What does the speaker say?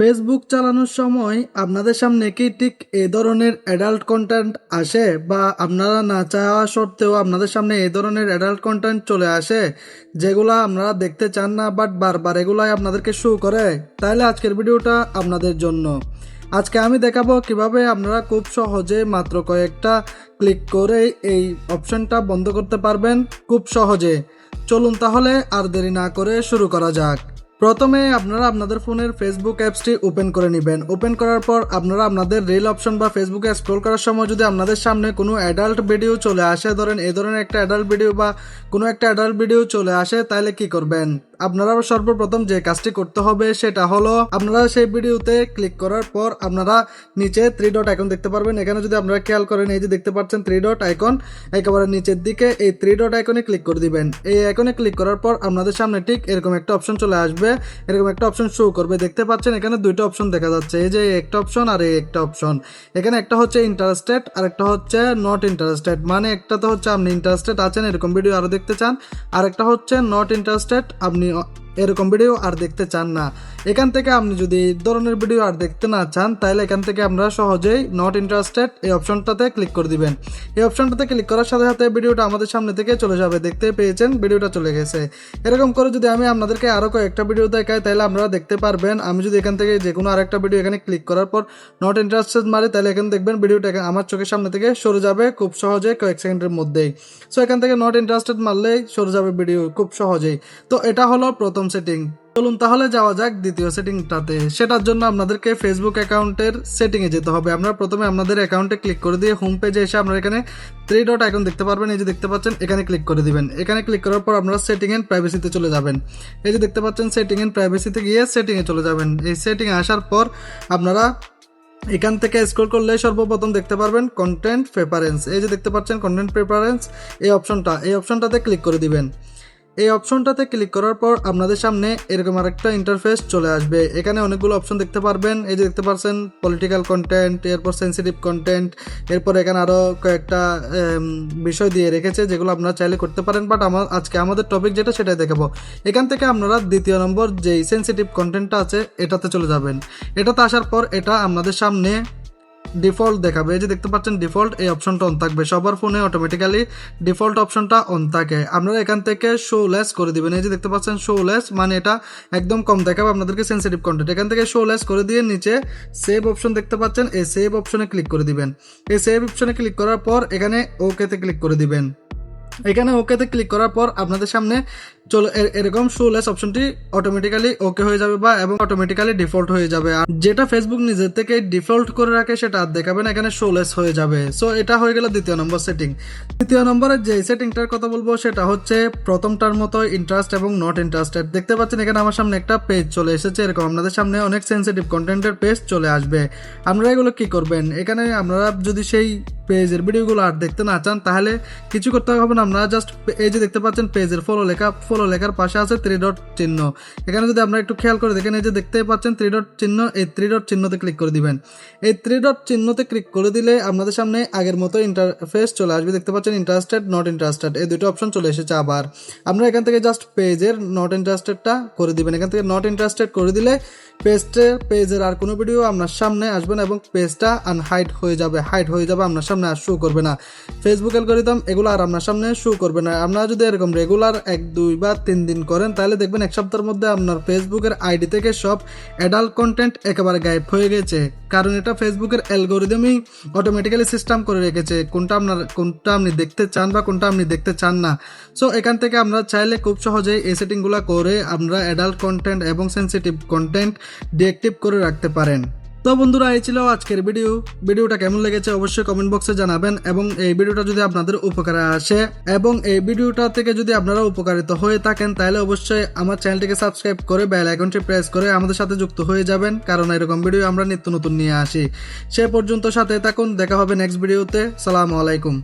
Facebook চালানোর সময় আপনাদের সামনে কি ঠিক এই ধরনের অ্যাডাল্ট কন্টেন্ট আসে, বা আপনারা না চাওয়া সত্ত্বেও আপনাদের সামনে এই ধরনের অ্যাডাল্ট কন্টেন্ট চলে আসে যেগুলা আপনারা দেখতে চান না বাট বারবার এগুলাই আপনাদেরকে শো করে? তাহলে আজকের ভিডিওটা আপনাদের জন্য। আজকে আমি দেখাবো কিভাবে আপনারা খুব সহজে মাত্র কয়েকটা ক্লিক করে এই অপশনটা বন্ধ করতে পারবেন খুব সহজে। চলুন তাহলে আর দেরি না করে শুরু করা যাক। প্রথমে আপনারা আপনাদের ফোনের ফেসবুক অ্যাপসটি ওপেন করে নেবেন। ওপেন করার পর আপনারা আপনাদের রিল অপশন বা ফেসবুকে স্ক্রল করার সময় যদি আপনাদের সামনে কোনো অ্যাডাল্ট ভিডিও চলে আসে, ধরেন এই ধরনের একটা অ্যাডাল্ট ভিডিও বা কোনো একটা অ্যাডাল্ট ভিডিও চলে আসে, তাহলে কি করবেন? আপনারা সর্বপ্রথম যে কাজটি করতে হবে সেটা হলো, আপনারা সেই ভিডিওতে ক্লিক করার পর আপনারা নিচে 3 ডট আইকন দেখতে পারবেন। এখানে যদি আপনারা খেয়াল করেন, এই যে দেখতে পাচ্ছেন 3 ডট আইকন, একেবারে নিচের দিকে এই 3 ডট আইকনে ক্লিক করে দিবেন। এই আইকনে ক্লিক করার পর আপনাদের সামনে ঠিক এরকম একটা অপশন চলে আসবে, এরকম একটা অপশন শো করবে। দেখতে পাচ্ছেন এখানে দুইটা অপশন দেখা যাচ্ছে, এই যে একটা অপশন আর এই একটা অপশন। এখানে একটা হচ্ছে ইন্টারেস্টেড আর একটা হচ্ছে নট ইন্টারেস্টেড, মানে একটা তো হচ্ছে আপনি ইন্টারেস্টেড আছেন, এরকম ভিডিও আরো দেখতে চান, আর একটা হচ্ছে নট ইন্টারেস্টেড, আপনি এরকম ভিডিও আর দেখতে চান না। এখান থেকে আপনি যদি এই ধরনের ভিডিও আর দেখতে না চান, তাহলে এখান থেকে আপনারা সহজেই নট ইন্টারেস্টেড এই অপশনটাতে ক্লিক করে দিবেন। এই অপশনটাতে ক্লিক করার সাথে সাথে ভিডিওটা আমাদের সামনে থেকে চলে যাবে। দেখতে পেয়েছেন ভিডিওটা চলে গেছে। এরকম করে যদি আমি আপনাদেরকে আরো কয়েকটা ভিডিও দেখাই, তাহলে আপনারা দেখতে পারবেন। আমি যদি এখান থেকে যে কোনো আরেকটা ভিডিও এখানে ক্লিক করার পর নট ইন্টারেস্টেড মারি, তাহলে এখানে দেখবেন ভিডিওটা আমার চোখের সামনে থেকে সরে যাবে খুব সহজে, কয়েক সেকেন্ডের মধ্যেই। সো এখান থেকে নট ইন্টারেস্টেড মারলেই সরে যাবে ভিডিও খুব সহজেই। তো এটা হলো প্রথম সেটিং। চলুন তাহলে যাওয়া যাক দ্বিতীয় সেটিংটাতে। সেটার জন্য আপনাদেরকে ফেসবুক অ্যাকাউন্টের সেটিংয়ে যেতে হবে। আপনারা প্রথমে আপনাদের অ্যাকাউন্টে ক্লিক করে দিয়ে হোম পেজে এসে আপনারা এখানে 3 ডট আইকন দেখতে পারবেন, এই যে দেখতে পাচ্ছেন, এখানে ক্লিক করে দিবেন। এখানে ক্লিক করার পর আপনারা সেটিং এন্ড প্রাইভেসিতে চলে যাবেন। এই যে দেখতে পাচ্ছেন সেটিং এন্ড প্রাইভেসিতে গিয়ে সেটিংয়ে চলে যাবেন। এই সেটিংয়ে আসার পর আপনারা এখান থেকে স্ক্রল করলে সর্বপ্রথম দেখতে পারবেন কন্টেন্ট প্রেফারেন্স। এই যে দেখতে পাচ্ছেন কন্টেন্ট প্রেফারেন্স, এই অপশনটাতে ক্লিক করে দিবেন। এই অপশনটাতে ক্লিক করার পর আপনাদের সামনে এরকম আরেকটা ইন্টারফেস চলে আসবে। এখানে অনেকগুলো অপশন দেখতে পারবেন। এই যে দেখতে পাচ্ছেন পলিটিক্যাল কন্টেন্ট, এরপর সেন্সিটিভ কন্টেন্ট, এরপর এখানে আরও কয়েকটা বিষয় দিয়ে রেখেছে যেগুলো আপনারা চাইলে করতে পারেন, বাট আজকে আমাদের টপিক যেটা সেটাই দেখাবো। এখান থেকে আপনারা দ্বিতীয় নম্বর যেই সেন্সিটিভ কন্টেন্টটা আছে এটাতে চলে যাবেন। এটাতে আসার পর এটা আপনাদের সামনে ডিফল্ট দেখাবে। এই যে দেখতে পাচ্ছেন ডিফল্ট, এই অপশনটা অন থাকবে। সবার ফোনে অটোমেটিক্যালি ডিফল্ট অপশনটা অন থাকে। আপনারা এখান থেকে শো লেস করে দিবেন। এই যে দেখতে পাচ্ছেন শো লেস, মানে এটা একদম কম দেখাবে আপনাদেরকে সেন্সিটিভ কন্টেন্ট। এখান থেকে শো লেস করে দিয়ে নিচে সেভ অপশন দেখতে পাচ্ছেন, এই সেভ অপশনে ক্লিক করে দিবেন। এই সেভ অপশনে ক্লিক করার পর এখানে ওকেতে ক্লিক করে দিবেন। এখানে ওকেতে ক্লিক করার পর আপনাদের সামনে এরকম শোলেস অপশনটি অটোমেটিক্যালি ওকে হয়ে যাবে, বা এবং অটোমেটিক্যালি ডিফল্ট হয়ে যাবে। আর যেটা ফেসবুক নিজের থেকে ডিফল্ট করে রাখে সেটা আর দেখাবে না, এখানে শোলেস হয়ে যাবে। সো এটা হয়ে গেল দ্বিতীয় নম্বর সেটিং। তৃতীয় নম্বরে যে সেটিংটার কথা বলবো সেটা হচ্ছে প্রথমটার মতো ইন্টারেস্ট এবং নট ইন্টারেস্টেড। দেখতে পাচ্ছেন এখানে আমার সামনে একটা পেজ চলে এসেছে, এরকম আপনাদের সামনে অনেক সেন্সিটিভ কন্টেন্টের পেজ চলে আসবে। আপনারা এগুলো কি করবেন? এখানে আপনারা যদি সেই পেজের ভিডিওগুলো আর দেখতে না চান, তাহলে কিছু করতে হবে না। আপনারা জাস্ট এই যে দেখতে পাচ্ছেন পেজের ফলো লেখার পাশে আছে 3 ডট চিহ্ন। এখানে যদি আপনারা একটু খেয়াল করে দেখেন, এই যে দেখতে পাচ্ছেন 3 ডট চিহ্ন, এই 3 ডট চিহ্নতে ক্লিক করে দিবেন। এই 3 ডট চিহ্নতে ক্লিক করে দিলে আপনাদের সামনে আগের মতো ইন্টারফেস চলে আসবে। দেখতে পাচ্ছেন ইন্টারেস্টেড, নট ইন্টারেস্টেড, এই দুটো অপশন চলে এসেছে। আবার আপনারা এখান থেকে জাস্ট পেজের নট ইন্টারেস্টেডটা করে দিবেন। এখান থেকে নট ইন্টারেস্টেড করে দিলে পেজের আর কোনো ভিডিও আপনার সামনে আসবে না এবং পেজটা হাইড হয়ে যাবে আপনার সামনে আর শো করবে না। ফেসবুক অ্যালগরিদম এগুলো আর আপনার সামনে শো করবে না। আপনারা যদি এরকম রেগুলার 1, 2 বা 3 দিন করেন, তাহলে দেখবেন এক সপ্তাহের মধ্যে আপনার ফেসবুকের আইডি থেকে সব অ্যাডাল্ট কন্টেন্ট একেবারে গায়েব হয়ে গেছে। কারণ এটা ফেসবুকের অ্যালগরিদমই অটোমেটিক্যালি সিস্টেম করে রেখেছে কোনটা আপনি দেখতে চান বা কোনটা আপনি দেখতে চান না। সো এখান থেকে আমরা চাইলে খুব সহজেই এই সেটিংগুলো করে আমরা অ্যাডাল্ট কন্টেন্ট এবং সেন্সিটিভ কন্টেন্ট ডিঅ্যাক্টিভ করে রাখতে পারেন। তো বন্ধুরা, এই ছিল আজকের ভিডিওটা কেমন লেগেছে অবশ্যই কমেন্ট বক্সে জানাবেন, এবং এই ভিডিওটা যদি আপনাদের উপকারে আসে এবং এই ভিডিওটা থেকে যদি আপনারা উপকারিত হয়ে থাকেন, তাহলে অবশ্যই আমার চ্যানেলটিকে সাবস্ক্রাইব করে বেল আইকনটি প্রেস করে আমাদের সাথে যুক্ত হয়ে যাবেন, কারণ এরকম ভিডিও আমরা নিত্য নতুন নিয়ে আসি। সে পর্যন্ত সাথে থাকুন, দেখা হবে নেক্সট ভিডিওতে। সালামু আলাইকুম।